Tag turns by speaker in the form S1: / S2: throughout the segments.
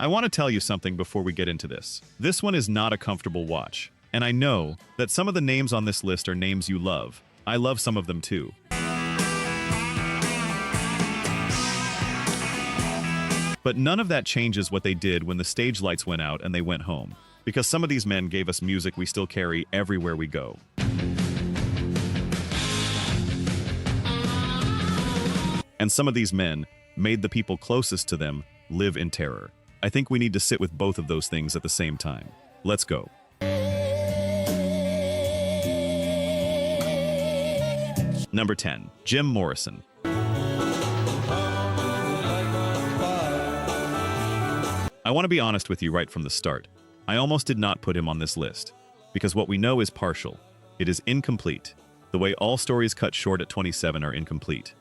S1: I want to tell you something before we get into this. This one is not a comfortable watch, and I know that some of the names on this list are names you love. I love some of them too. But none of that changes what they did when the stage lights went out and they went home. Because some of these men gave us music we still carry everywhere we go. And some of these men made the people closest to them live in terror. I think we need to sit with both of those things at the same time. Let's go. Number 10. Jim Morrison. I want to be honest with you right from the start. I almost did not put him on this list, because what we know is partial. It is incomplete. The way all stories cut short at 27 are incomplete.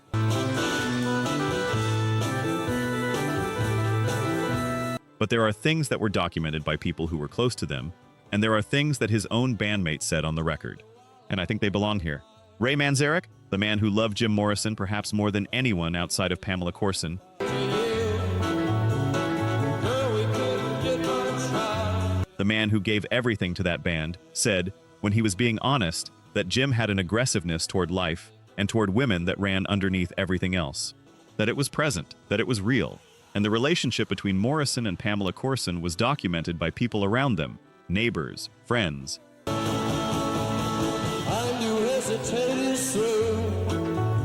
S1: But there are things that were documented by people who were close to them, and there are things that his own bandmates said on the record. And I think they belong here. Ray Manzarek, the man who loved Jim Morrison perhaps more than anyone outside of Pamela Courson, the man who gave everything to that band, said, when he was being honest, that Jim had an aggressiveness toward life and toward women that ran underneath everything else. That it was present, that it was real, and the relationship between Morrison and Pamela Courson was documented by people around them, neighbors, friends.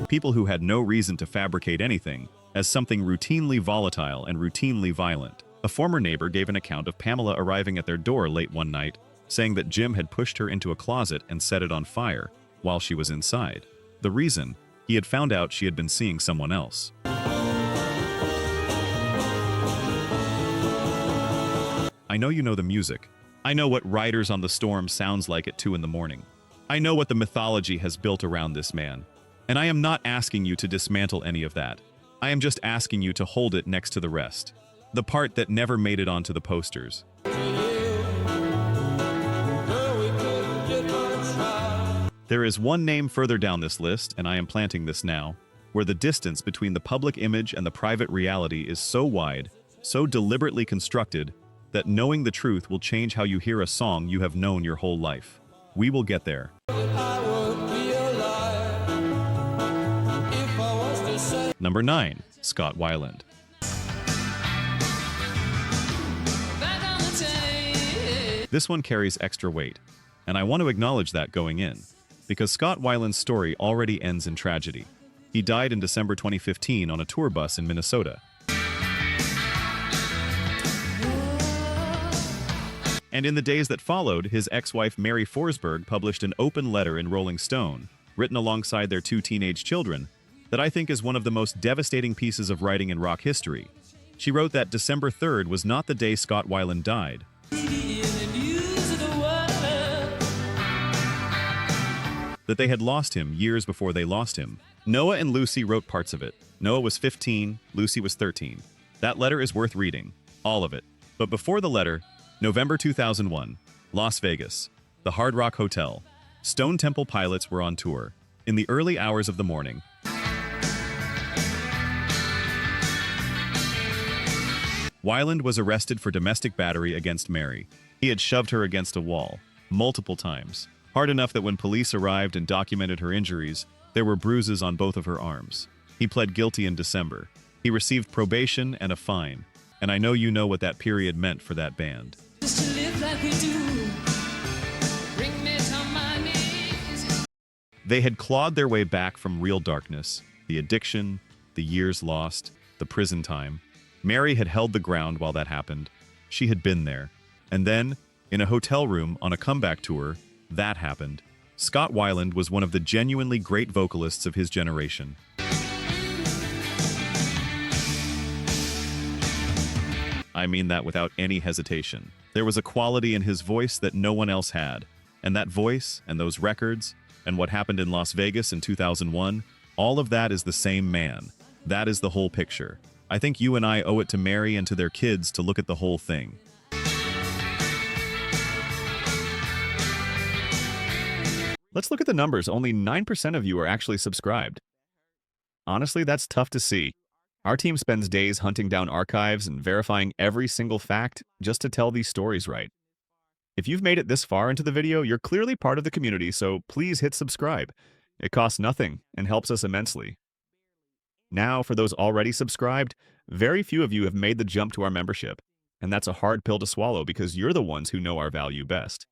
S1: People who had no reason to fabricate anything as something routinely volatile and routinely violent. A former neighbor gave an account of Pamela arriving at their door late one night, saying that Jim had pushed her into a closet and set it on fire while she was inside. The reason? He had found out she had been seeing someone else. I know you know the music. I know what Riders on the Storm sounds like at 2 in the morning. I know what the mythology has built around this man. And I am not asking you to dismantle any of that. I am just asking you to hold it next to the rest. The part that never made it onto the posters. There is one name further down this list, and I am planting this now, where the distance between the public image and the private reality is so wide, so deliberately constructed, that knowing the truth will change how you hear a song you have known your whole life. We will get there. Number 9. Scott Weiland. This one carries extra weight, and I want to acknowledge that going in, because Scott Weiland's story already ends in tragedy. He died in December 2015 on a tour bus in Minnesota. And in the days that followed, his ex-wife Mary Forsberg published an open letter in Rolling Stone, written alongside their 2 teenage children, that I think is one of the most devastating pieces of writing in rock history. She wrote that December 3rd was not the day Scott Weiland died. That they had lost him years before they lost him. Noah and Lucy wrote parts of it. Noah was 15, Lucy was 13. That letter is worth reading, all of it. But before the letter, November 2001, Las Vegas, the Hard Rock Hotel. Stone Temple Pilots were on tour. In the early hours of the morning, Weiland was arrested for domestic battery against Mary. He had shoved her against a wall, multiple times. Hard enough that when police arrived and documented her injuries, there were bruises on both of her arms. He pled guilty in December. He received probation and a fine. And I know you know what that period meant for that band. They had clawed their way back from real darkness, the addiction, the years lost, the prison time. Mary had held the ground while that happened. She had been there. And then, in a hotel room on a comeback tour, that happened. Scott Weiland was one of the genuinely great vocalists of his generation. I mean that without any hesitation. There was a quality in his voice that no one else had. And that voice, and those records, and what happened in Las Vegas in 2001, all of that is the same man. That is the whole picture. I think you and I owe it to Mary and to their kids to look at the whole thing. Let's look at the numbers. Only 9% of you are actually subscribed. Honestly, that's tough to see. Our team spends days hunting down archives and verifying every single fact just to tell these stories right. If you've made it this far into the video, you're clearly part of the community, so please hit subscribe. It costs nothing and helps us immensely. Now, for those already subscribed, very few of you have made the jump to our membership, and that's a hard pill to swallow because you're the ones who know our value best.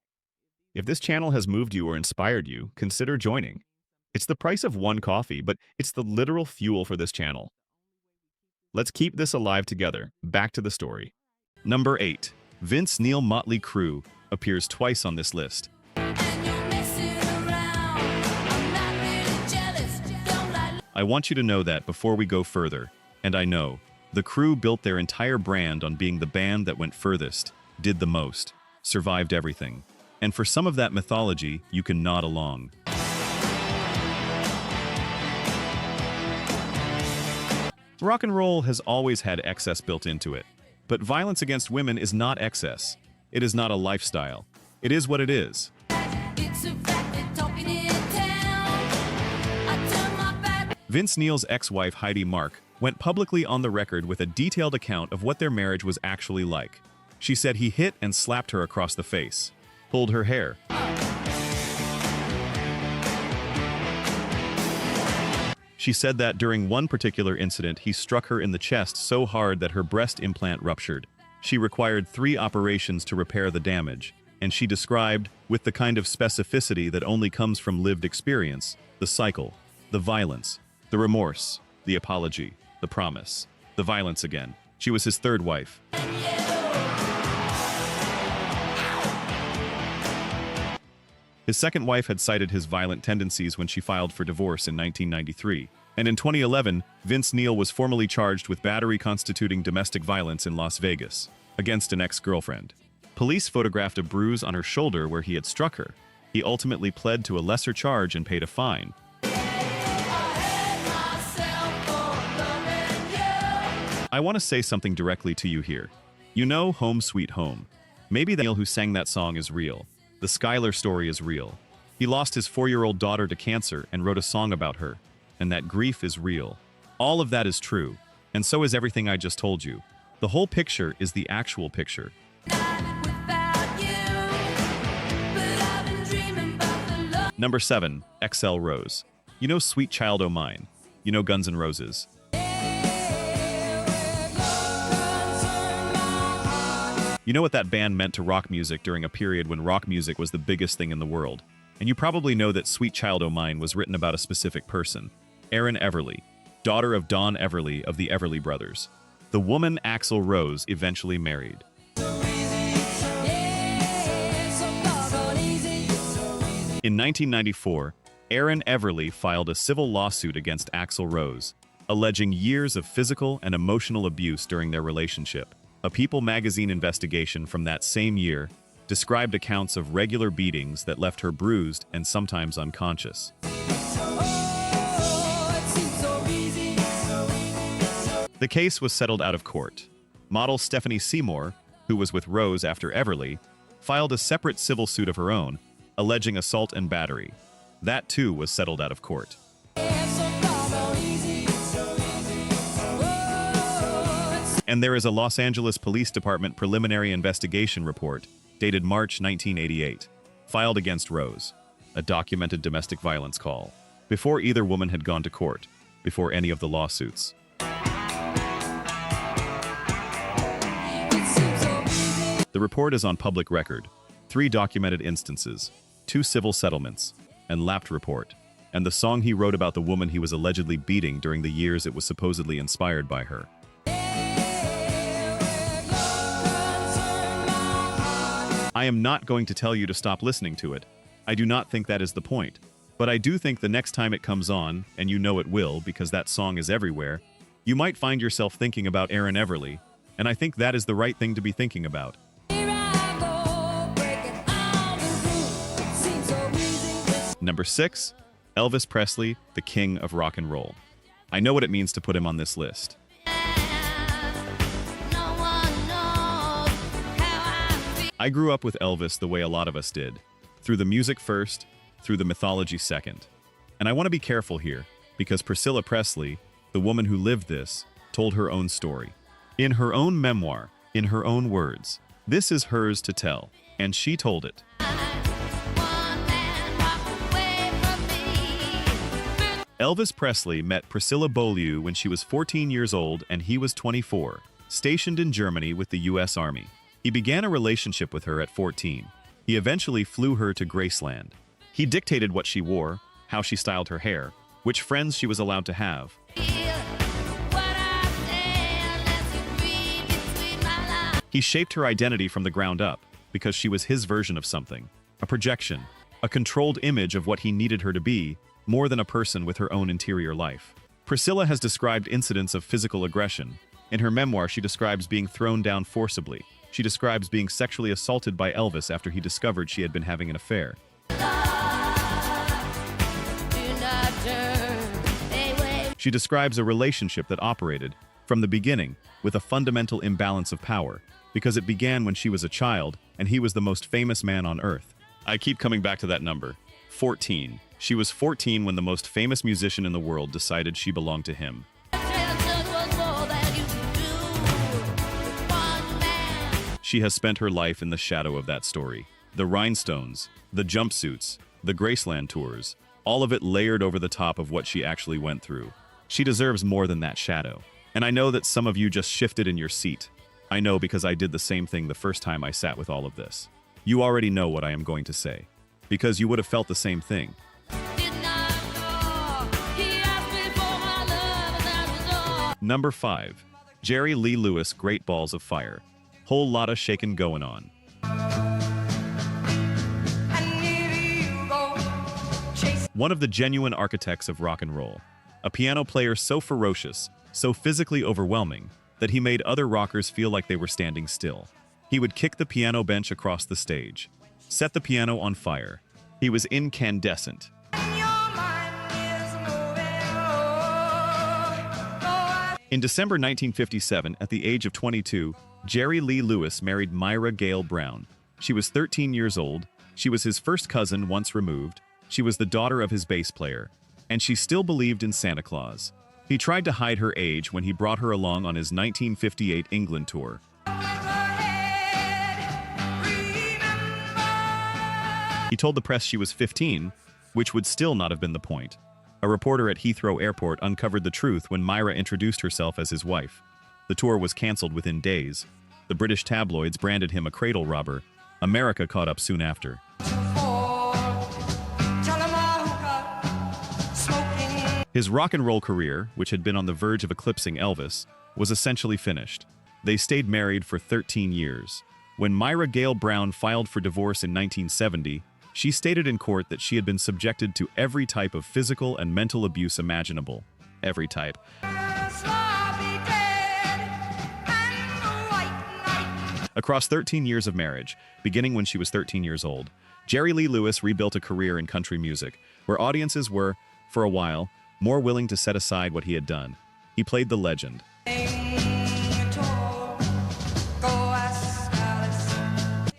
S1: If this channel has moved you or inspired you, consider joining. It's the price of one coffee, but it's the literal fuel for this channel. Let's keep this alive together. Back to the story. Number 8. Vince Neil Motley Crue appears twice on this list. I want you to know that before we go further, and I know, the Crue built their entire brand on being the band that went furthest, did the most, survived everything. And for some of that mythology, you can nod along. Rock and roll has always had excess built into it, but violence against women is not excess. It is not a lifestyle. It is what it is. Vince Neil's ex-wife Heidi Mark went publicly on the record with a detailed account of what their marriage was actually like. She said he hit and slapped her across the face, pulled her hair. She said that during one particular incident, he struck her in the chest so hard that her breast implant ruptured. She required 3 operations to repair the damage, and she described, with the kind of specificity that only comes from lived experience, the cycle, the violence, the remorse, the apology, the promise, the violence again. She was his 3rd wife. His 2nd wife had cited his violent tendencies when she filed for divorce in 1993. And in 2011, Vince Neil was formally charged with battery constituting domestic violence in Las Vegas against an ex-girlfriend. Police photographed a bruise on her shoulder where he had struck her. He ultimately pled to a lesser charge and paid a fine. I want to say something directly to you here. You know Home Sweet Home. Maybe the Neil who sang that song is real. The Skylar story is real. He lost his 4-year-old daughter to cancer and wrote a song about her. And that grief is real. All of that is true, and so is everything I just told you. The whole picture is the actual picture. Number 7, XL Rose. You know Sweet Child O' Mine. You know Guns N' Roses. You know what that band meant to rock music during a period when rock music was the biggest thing in the world. And you probably know that Sweet Child O' Mine was written about a specific person. Erin Everly, daughter of Don Everly of the Everly Brothers. The woman Axl Rose eventually married. In 1994, Erin Everly filed a civil lawsuit against Axl Rose, alleging years of physical and emotional abuse during their relationship. A People magazine investigation from that same year described accounts of regular beatings that left her bruised and sometimes unconscious. The case was settled out of court. Model Stephanie Seymour, who was with Rose after Everly, filed a separate civil suit of her own, alleging assault and battery. That too was settled out of court. And there is a Los Angeles Police Department preliminary investigation report dated March 1988, filed against Rose, a documented domestic violence call, before either woman had gone to court, before any of the lawsuits. The report is on public record: 3 documented instances, 2 civil settlements, and lapsed report, and the song he wrote about the woman he was allegedly beating during the years it was supposedly inspired by her. I am not going to tell you to stop listening to it. I do not think that is the point. But I do think the next time it comes on, and you know it will because that song is everywhere, you might find yourself thinking about Erin Everly, and I think that is the right thing to be thinking about. Number 6, Elvis Presley, the king of rock and roll. I know what it means to put him on this list. I grew up with Elvis the way a lot of us did, through the music first, through the mythology second. And I want to be careful here, because Priscilla Presley, the woman who lived this, told her own story. In her own memoir, in her own words. This is hers to tell, and she told it. Elvis Presley met Priscilla Beaulieu when she was 14 years old and he was 24, stationed in Germany with the U.S. Army. He began a relationship with her at 14. He eventually flew her to Graceland. He dictated what she wore, how she styled her hair, which friends she was allowed to have. He shaped her identity from the ground up because she was his version of something, a projection, a controlled image of what he needed her to be, more than a person with her own interior life. Priscilla has described incidents of physical aggression. In her memoir, she describes being thrown down forcibly. She describes being sexually assaulted by Elvis after he discovered she had been having an affair. She describes a relationship that operated, from the beginning, with a fundamental imbalance of power, because it began when she was a child and he was the most famous man on earth. I keep coming back to that number. 14. She was 14 when the most famous musician in the world decided she belonged to him. She has spent her life in the shadow of that story. The rhinestones, the jumpsuits, the Graceland tours, all of it layered over the top of what she actually went through. She deserves more than that shadow. And I know that some of you just shifted in your seat. I know because I did the same thing the first time I sat with all of this. You already know what I am going to say, because you would have felt the same thing. Number 5. Jerry Lee Lewis, Great Balls of Fire. Whole lotta shakin' going on. One of the genuine architects of rock and roll. A piano player so ferocious, so physically overwhelming, that he made other rockers feel like they were standing still. He would kick the piano bench across the stage, set the piano on fire. He was incandescent. In December 1957, at the age of 22, Jerry Lee Lewis married Myra Gale Brown. She was 13 years old. She was his first cousin once removed. She was the daughter of his bass player. And she still believed in Santa Claus. He tried to hide her age when he brought her along on his 1958 England tour. He told the press she was 15, which would still not have been the point. A reporter at Heathrow Airport uncovered the truth when Myra introduced herself as his wife. The tour was cancelled within days. The British tabloids branded him a cradle robber. America caught up soon after. His rock and roll career, which had been on the verge of eclipsing Elvis, was essentially finished. They stayed married for 13 years. When Myra Gale Brown filed for divorce in 1970, she stated in court that she had been subjected to every type of physical and mental abuse imaginable. Every type. Across 13 years of marriage, beginning when she was 13 years old, Jerry Lee Lewis rebuilt a career in country music, where audiences were, for a while, more willing to set aside what he had done. He played the legend.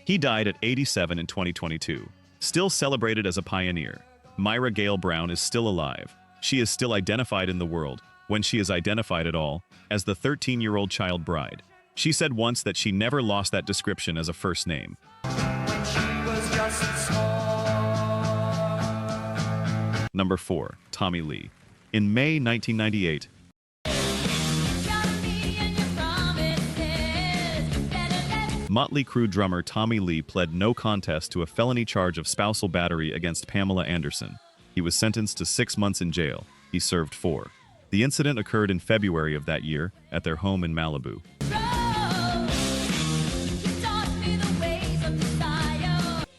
S1: He died at 87 in 2022. Still celebrated as a pioneer, Myra Gale Brown is still alive. She is still identified in the world, when she is identified at all, as the 13-year-old child bride. She said once that she never lost that description as a first name. Number 4. Tommy Lee. In May 1998, Motley Crue drummer Tommy Lee pled no contest to a felony charge of spousal battery against Pamela Anderson. He was sentenced to 6 months in jail. He served 4. The incident occurred in February of that year at their home in Malibu.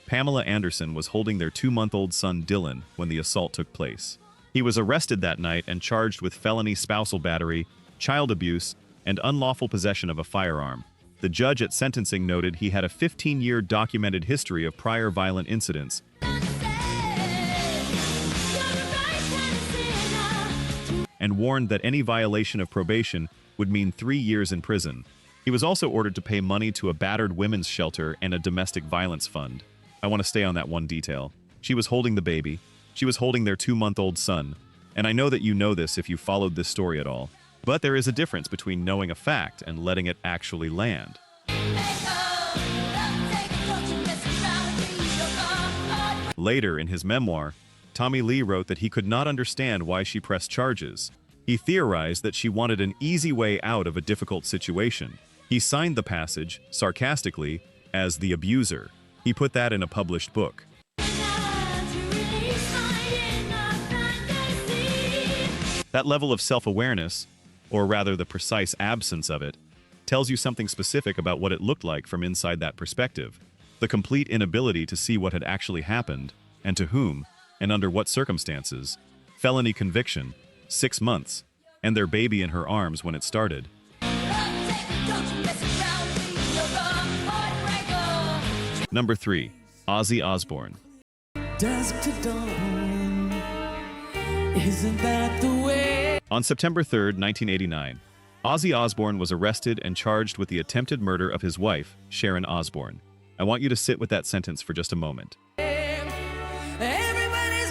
S1: Pamela Anderson was holding their 2-month-old son Dylan when the assault took place. He was arrested that night and charged with felony spousal battery, child abuse, and unlawful possession of a firearm. The judge at sentencing noted he had a 15-year documented history of prior violent incidents and warned that any violation of probation would mean 3 years in prison. He was also ordered to pay money to a battered women's shelter and a domestic violence fund. I want to stay on that one detail. She was holding the baby. She was holding their 2-month-old son. And I know that you know this if you followed this story at all. But there is a difference between knowing a fact and letting it actually land. Later in his memoir, Tommy Lee wrote that he could not understand why she pressed charges. He theorized that she wanted an easy way out of a difficult situation. He signed the passage, sarcastically, as the abuser. He put that in a published book. That level of self-awareness, or rather the precise absence of it, tells you something specific about what it looked like from inside that perspective. The complete inability to see what had actually happened, and to whom, and under what circumstances. Felony conviction, 6 months, and their baby in her arms when it started. Number 3. Ozzy Osbourne. Dusk to dawn, isn't that the way? On September 3, 1989, Ozzy Osbourne was arrested and charged with the attempted murder of his wife, Sharon Osbourne. I want you to sit with that sentence for just a moment. Everybody's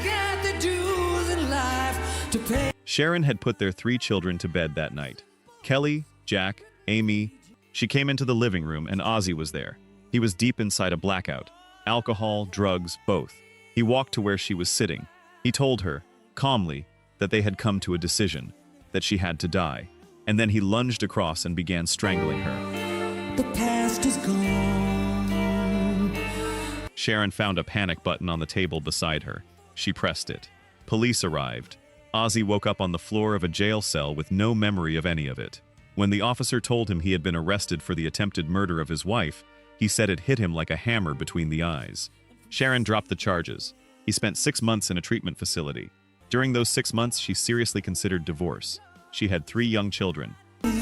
S1: got the dues in life to pay. Sharon had put their 3 children to bed that night. Kelly, Jack, Amy. She came into the living room and Ozzy was there. He was deep inside a blackout. Alcohol, drugs, both. He walked to where she was sitting. He told her, calmly, that they had come to a decision, that she had to die. And then he lunged across and began strangling her. The past is gone. Sharon found a panic button on the table beside her. She pressed it. Police arrived. Ozzy woke up on the floor of a jail cell with no memory of any of it. When the officer told him he had been arrested for the attempted murder of his wife, he said it hit him like a hammer between the eyes. Sharon dropped the charges. He spent 6 months in a treatment facility. During those 6 months, she seriously considered divorce. She had 3 young children. Live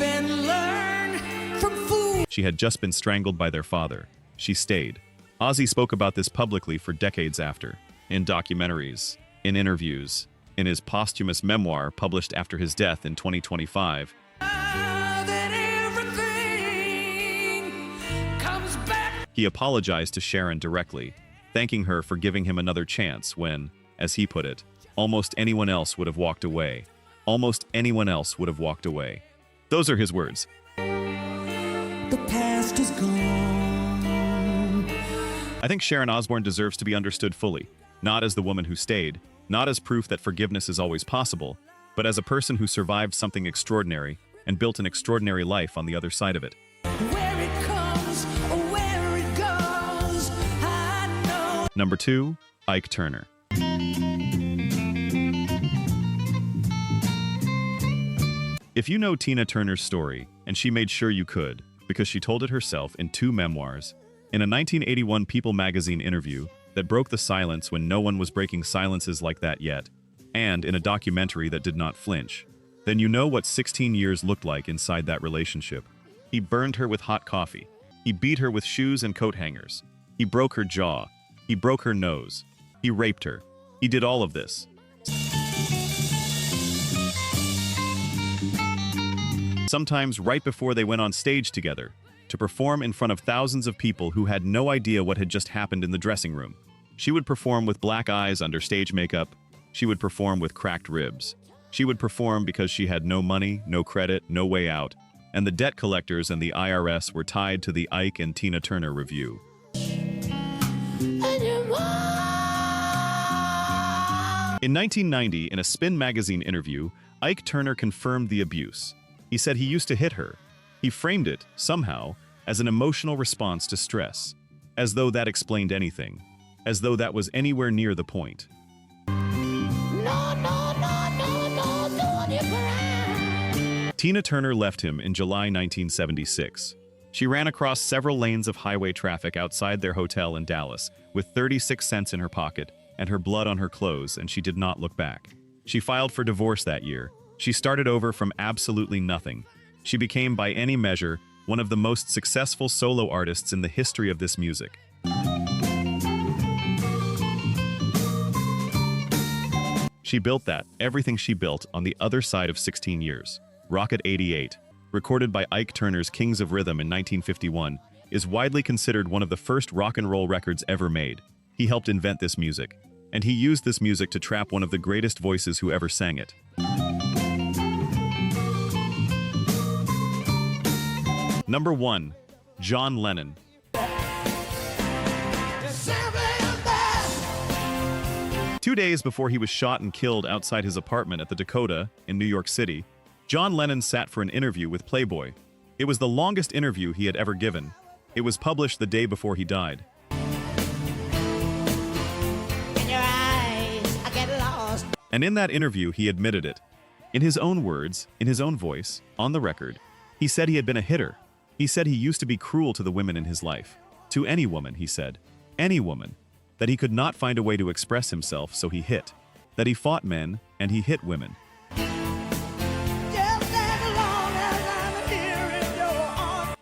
S1: and learn from fools. She had just been strangled by their father. She stayed. Ozzy spoke about this publicly for decades after, in documentaries, in interviews, in his posthumous memoir published after his death in 2025. He apologized to Sharon directly, thanking her for giving him another chance when, as he put it, almost anyone else would have walked away. Almost anyone else would have walked away. Those are his words. The past is gone. I think Sharon Osbourne deserves to be understood fully, not as the woman who stayed, not as proof that forgiveness is always possible, but as a person who survived something extraordinary and built an extraordinary life on the other side of it. Where it comes, where it goes, I know. Number 2, Ike Turner. If you know Tina Turner's story, and she made sure you could, because she told it herself in 2 memoirs, in a 1981 People magazine interview that broke the silence when no one was breaking silences like that yet, and in a documentary that did not flinch, then you know what 16 years looked like inside that relationship. He burned her with hot coffee. He beat her with shoes and coat hangers. He broke her jaw. He broke her nose. He raped her. He did all of this. Sometimes right before they went on stage together, to perform in front of thousands of people who had no idea what had just happened in the dressing room. She would perform with black eyes under stage makeup. She would perform with cracked ribs. She would perform because she had no money, no credit, no way out, and the debt collectors and the IRS were tied to the Ike and Tina Turner review. In 1990, in a Spin magazine interview, Ike Turner confirmed the abuse. He said he used to hit her. He framed it, somehow, as an emotional response to stress, as though that explained anything, as though that was anywhere near the point. Tina Turner left him in July 1976. She ran across several lanes of highway traffic outside their hotel in Dallas, with 36 cents in her pocket and her blood on her clothes, and she did not look back. She filed for divorce that year. She started over from absolutely nothing. She became, by any measure, one of the most successful solo artists in the history of this music. She built everything she built, on the other side of 16 years. Rocket 88, recorded by Ike Turner's Kings of Rhythm in 1951, is widely considered one of the first rock and roll records ever made. He helped invent this music. and he used this music to trap one of the greatest voices who ever sang it. Number 1. John Lennon. 2 days before he was shot and killed outside his apartment at the Dakota in New York City, John Lennon sat for an interview with Playboy. It was the longest interview he had ever given. It was published the day before he died. And in that interview, he admitted it. In his own words, in his own voice, on the record, he said he had been a hitter. He said he used to be cruel to the women in his life. To any woman, he said. Any woman. That he could not find a way to express himself, so he hit. That he fought men, and he hit women.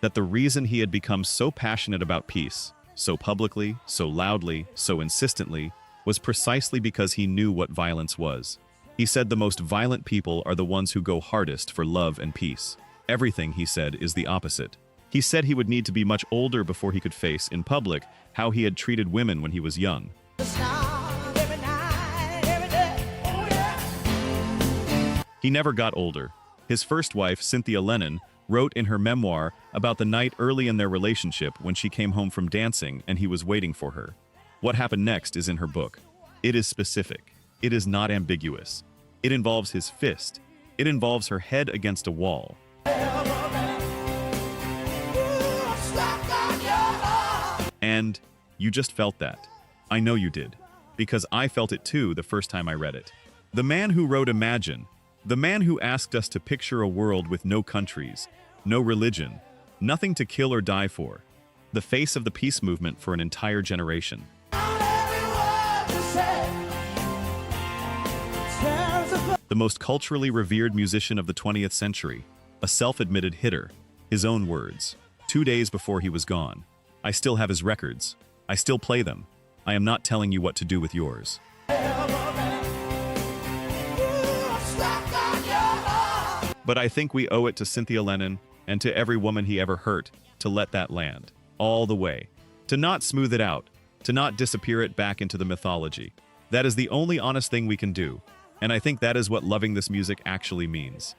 S1: That the reason he had become so passionate about peace, so publicly, so loudly, so insistently, was precisely because he knew what violence was. He said the most violent people are the ones who go hardest for love and peace. Everything, he said, is the opposite. He said he would need to be much older before he could face, in public, how he had treated women when he was young. He never got older. His first wife, Cynthia Lennon, wrote in her memoir about the night early in their relationship when she came home from dancing and he was waiting for her. What happened next is in her book. It is specific. It is not ambiguous. It involves his fist. It involves her head against a wall. And you just felt that. I know you did. Because I felt it too the first time I read it. The man who wrote Imagine, the man who asked us to picture a world with no countries, no religion, nothing to kill or die for, the face of the peace movement for an entire generation. The most culturally revered musician of the 20th century, a self-admitted hitter, his own words, 2 days before he was gone. I still have his records. I still play them. I am not telling you what to do with yours. But I think we owe it to Cynthia Lennon and to every woman he ever hurt to let that land, all the way. To not smooth it out, to not disappear it back into the mythology. That is the only honest thing we can do, and I think that is what loving this music actually means.